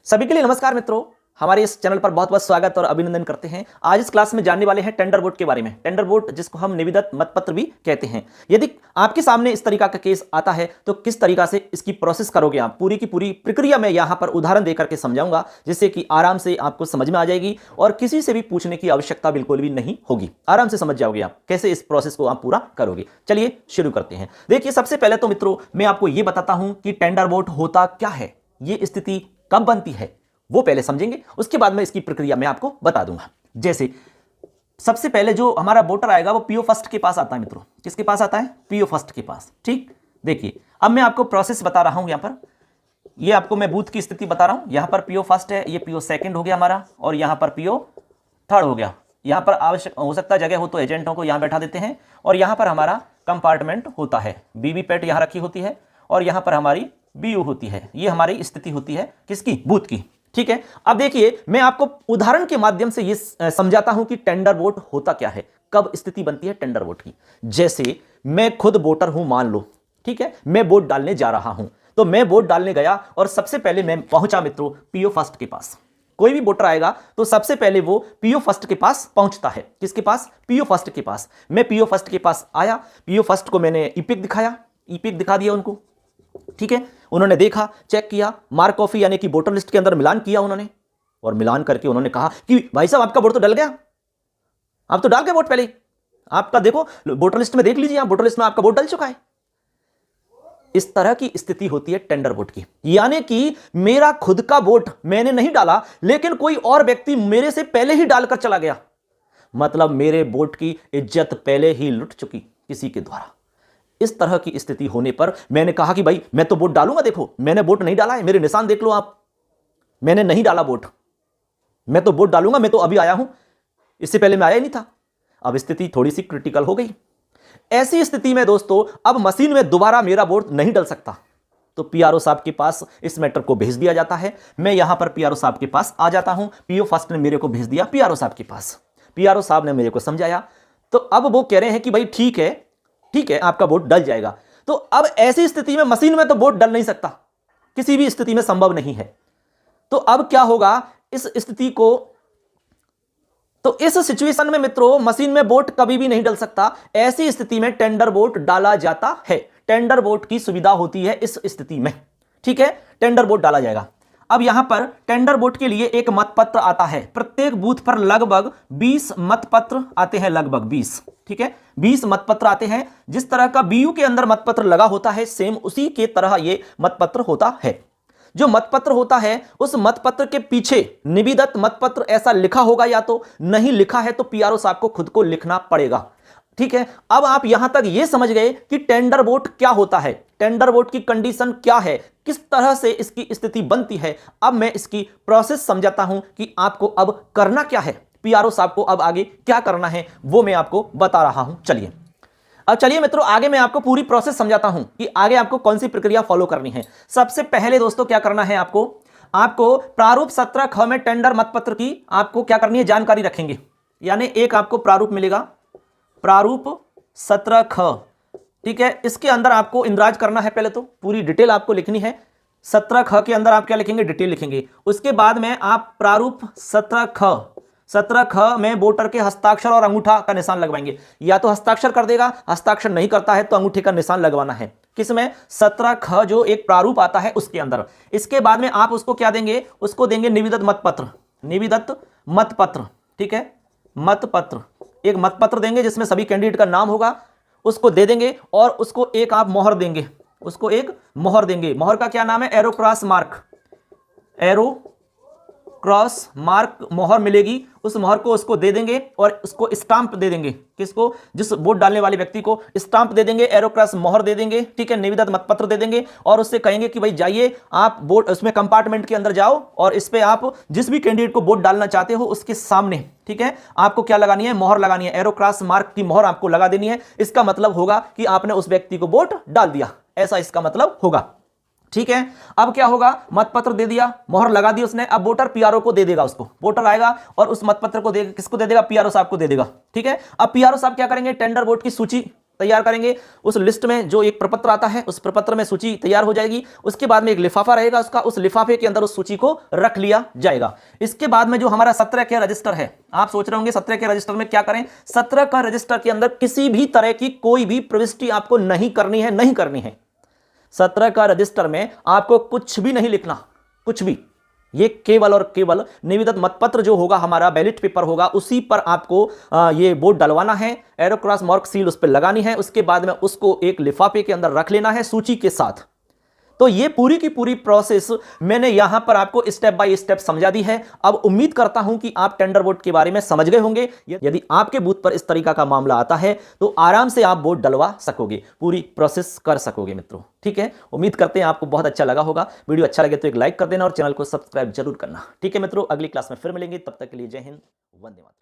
सभी के लिए नमस्कार मित्रों, हमारे इस चैनल पर बहुत बहुत स्वागत और अभिनंदन करते हैं। आज इस क्लास में जानने वाले हैं टेंडर वोट के बारे में। टेंडर वोट जिसको हम निविदा मतपत्र भी कहते हैं। यदि आपके सामने इस तरीका का केस आता है तो किस तरीका से इसकी प्रोसेस करोगे आप, पूरी की पूरी प्रक्रिया मैं यहां पर उदाहरण देकर के समझाऊंगा, जिससे कि आराम से आपको समझ में आ जाएगी और किसी से भी पूछने की आवश्यकता बिल्कुल भी नहीं होगी। आराम से समझ जाओगे आप कैसे इस प्रोसेस को आप पूरा करोगे। चलिए शुरू करते हैं। देखिए, सबसे पहले तो मित्रों मैं आपको यह बताता हूं कि टेंडर वोट होता क्या है, यह स्थिति कब बनती है वो पहले समझेंगे, उसके बाद में इसकी प्रक्रिया मैं आपको बता दूंगा। जैसे सबसे पहले जो हमारा वोटर आएगा वो पीओ फर्स्ट के पास आता है मित्रों। किसके पास आता है? पीओ फर्स्ट के पास। ठीक, देखिए अब मैं आपको प्रोसेस बता रहा हूं। यहां पर ये आपको मैं बूथ की स्थिति बता रहा हूं। यहां पर पीओ फर्स्ट है, ये पीओ सेकंड हो गया हमारा, और यहां पर पीओ थर्ड हो गया। यहां पर आवश्यक हो सकता है जगह हो तो एजेंटों को यहां बैठा देते हैं, और यहां पर हमारा कंपार्टमेंट होता है, वीवीपैट यहां रखी होती है, और यहां पर हमारी बीयू होती है। ये हमारी स्थिति होती है किसकी? बूथ की। ठीक है, अब देखिए मैं आपको उदाहरण के माध्यम से यह समझाता हूं कि टेंडर वोट होता क्या है, कब स्थिति बनती है टेंडर वोट की। जैसे मैं खुद वोटर हूं मान लो, ठीक है, मैं वोट डालने जा रहा हूं, तो मैं वोट डालने गया और सबसे पहले मैं पहुंचा मित्रों पीओ फर्स्ट के पास। कोई भी वोटर आएगा तो सबसे पहले वो पीओ फर्स्ट के पास पहुंचता है। किसके पास? पीओ फर्स्ट के पास। मैं पीओ फर्स्ट के पास आया, पीओ फर्स्ट को मैंने ईपिक दिखाया, ईपिक दिखा दिया उनको। ठीक है, उन्होंने देखा, चेक किया, मार्क कॉफी यानी कि वोटर लिस्ट के अंदर मिलान किया उन्होंने, और मिलान करके उन्होंने कहा कि भाई साहब आपका वोट तो डल गया, आप तो डाल गए वोट पहले, आपका देखो वोटर लिस्ट में देख लीजिए, आप वोटर लिस्ट में आपका वोट डल चुका है। इस तरह की स्थिति होती है टेंडर वोट की, यानी कि मेरा खुद का वोट मैंने नहीं डाला, लेकिन कोई और व्यक्ति मेरे से पहले ही डालकर चला गया, मतलब मेरे वोट की इज्जत पहले ही लुट चुकी किसी के द्वारा। इस तरह की स्थिति होने पर मैंने कहा कि भाई मैं तो वोट डालूंगा, देखो मैंने वोट नहीं डाला है, मेरे निशान देख लो आप, मैंने नहीं डाला वोट, मैं तो वोट डालूंगा, मैं तो अभी आया हूं, इससे पहले मैं आया ही नहीं था। अब स्थिति थोड़ी सी क्रिटिकल हो गई। ऐसी स्थिति में दोस्तों अब मशीन में दोबारा मेरा वोट नहीं डल सकता, तो पीआरओ साहब के पास इस मैटर को भेज दिया जाता है। मैं यहां पर पीआरओ साहब के पास आ जाता हूं, पीओ फर्स्ट ने मेरे को भेज दिया पीआरओ साहब के पास। पीआरओ साहब ने मेरे को समझाया, तो अब वो कह रहे हैं कि भाई ठीक है आपका वोट डल जाएगा। तो अब ऐसी स्थिति में मशीन में तो वोट डल नहीं सकता, किसी भी स्थिति में संभव नहीं है। तो अब क्या होगा इस स्थिति को, तो इस सिचुएशन में मित्रों मशीन में वोट कभी भी नहीं डल सकता। ऐसी स्थिति में टेंडर वोट डाला जाता है। टेंडर वोट की सुविधा होती है इस स्थिति में। ठीक है, टेंडर वोट डाला जाएगा। अब यहां पर टेंडर वोट के लिए एक मतपत्र आता है। प्रत्येक बूथ पर लगभग 20 मतपत्र आते हैं, लगभग 20। ठीक है, 20 मतपत्र आते हैं। जिस तरह का बीयू के अंदर मतपत्र लगा होता है, सेम उसी के तरह यह मतपत्र होता है। जो मतपत्र होता है उस मतपत्र के पीछे निविदत मतपत्र ऐसा लिखा होगा, या तो नहीं लिखा है तो पीआरओ साहब को खुद को लिखना पड़ेगा। ठीक है, अब आप यहां तक यह समझ गए कि टेंडर वोट क्या होता है, टेंडर वोट की कंडीशन क्या है, किस तरह से इसकी स्थिति बनती है। अब मैं इसकी प्रोसेस समझाता हूं कि आपको अब करना क्या है, पीआरओ साहब को अब आगे क्या करना है वो मैं आपको बता रहा हूं। चलिए मित्रों, आगे मैं आपको पूरी प्रोसेस समझाता हूं कि आगे आपको कौन सी प्रक्रिया फॉलो करनी है। सबसे पहले दोस्तों क्या करना है, आपको प्रारूप 17 में टेंडर मतपत्र की आपको क्या करनी है, जानकारी रखेंगे। यानी एक आपको प्रारूप मिलेगा, प्रारूप 17 ठीक है, इसके अंदर आपको इंद्राज करना है। पहले तो पूरी डिटेल आपको लिखनी है। 17 के अंदर आप क्या लिखेंगे, डिटेल लिखेंगे। उसके बाद में आप प्रारूप 17 में वोटर के हस्ताक्षर और अंगूठा का निशान लगवाएंगे। या तो हस्ताक्षर कर देगा, हस्ताक्षर नहीं करता है तो अंगूठे का निशान लगवाना है। किसमें? 17 जो एक प्रारूप आता है उसके अंदर। इसके बाद में आप उसको क्या देंगे, उसको देंगे निविदत मतपत्र, निविदत मतपत्र। ठीक है, मतपत्र, एक मतपत्र देंगे जिसमें सभी कैंडिडेट का नाम होगा, उसको दे देंगे और उसको एक आप मोहर देंगे, उसको एक मोहर देंगे। मोहर का क्या नाम है? Arrow cross mark, arrow cross mark मोहर मिलेगी। उस मोहर को उसको दे देंगे और उसको स्टांप दे देंगे। किसको? जिस वोट डालने वाले व्यक्ति को स्टांप दे देंगे, एरो क्रॉस मोहर दे देंगे। ठीक है, निविदत मतपत्र दे देंगे और उससे कहेंगे कि भाई जाइए आप वोट उसमें कंपार्टमेंट के अंदर जाओ और इस पे आप जिस भी कैंडिडेट को वोट डालना चाहते हो उसके सामने, ठीक है, आपको क्या लगानी है, मोहर लगानी है। एरो क्रॉस मार्क की मोहर आपको लगा देनी है। इसका मतलब होगा कि आपने उस व्यक्ति को वोट डाल दिया, ऐसा इसका मतलब होगा। ठीक है, अब क्या होगा, मतपत्र दे दिया, मोहर लगा दी उसने। अब वोटर पीआरओ को दे देगा, उसको वोटर आएगा और उस मतपत्र को किसको दे देगा, पीआरओ साहब को दे देगा। ठीक है, अब पीआरओ साहब क्या करेंगे, टेंडर वोट की सूची तैयार करेंगे। उस लिस्ट में जो एक प्रपत्र आता है, उस प्रपत्र में सूची तैयार हो जाएगी। उसके बाद में एक लिफाफा रहेगा उसका, उस लिफाफे के अंदर उस सूची को रख लिया जाएगा। इसके बाद में जो हमारा 17 के रजिस्टर है, आप सोच रहे होंगे 17 के रजिस्टर में क्या करें। 17 का रजिस्टर के अंदर किसी भी तरह की कोई भी प्रविष्टि आपको नहीं करनी है, नहीं करनी है। 17 का रजिस्टर में आपको कुछ भी नहीं लिखना, कुछ भी। ये केवल और केवल निविदा मतपत्र जो होगा, हमारा बैलेट पेपर होगा, उसी पर आपको ये बोर्ड डलवाना है, एरो क्रॉस मार्क सील उस पर लगानी है। उसके बाद में उसको एक लिफाफे के अंदर रख लेना है सूची के साथ। तो ये पूरी की पूरी प्रोसेस मैंने यहां पर आपको स्टेप बाय स्टेप समझा दी है। अब उम्मीद करता हूं कि आप टेंडर बोर्ड के बारे में समझ गए होंगे। यदि आपके बूथ पर इस तरीका का मामला आता है तो आराम से आप बोर्ड डलवा सकोगे, पूरी प्रोसेस कर सकोगे मित्रों। ठीक है, उम्मीद करते हैं आपको बहुत अच्छा लगा होगा। वीडियो अच्छा लगे तो एक लाइक कर देना और चैनल को सब्सक्राइब जरूर करना। ठीक है मित्रों, अगली क्लास में फिर मिलेंगे, तब तक के लिए जय हिंद, वंदे मातरम।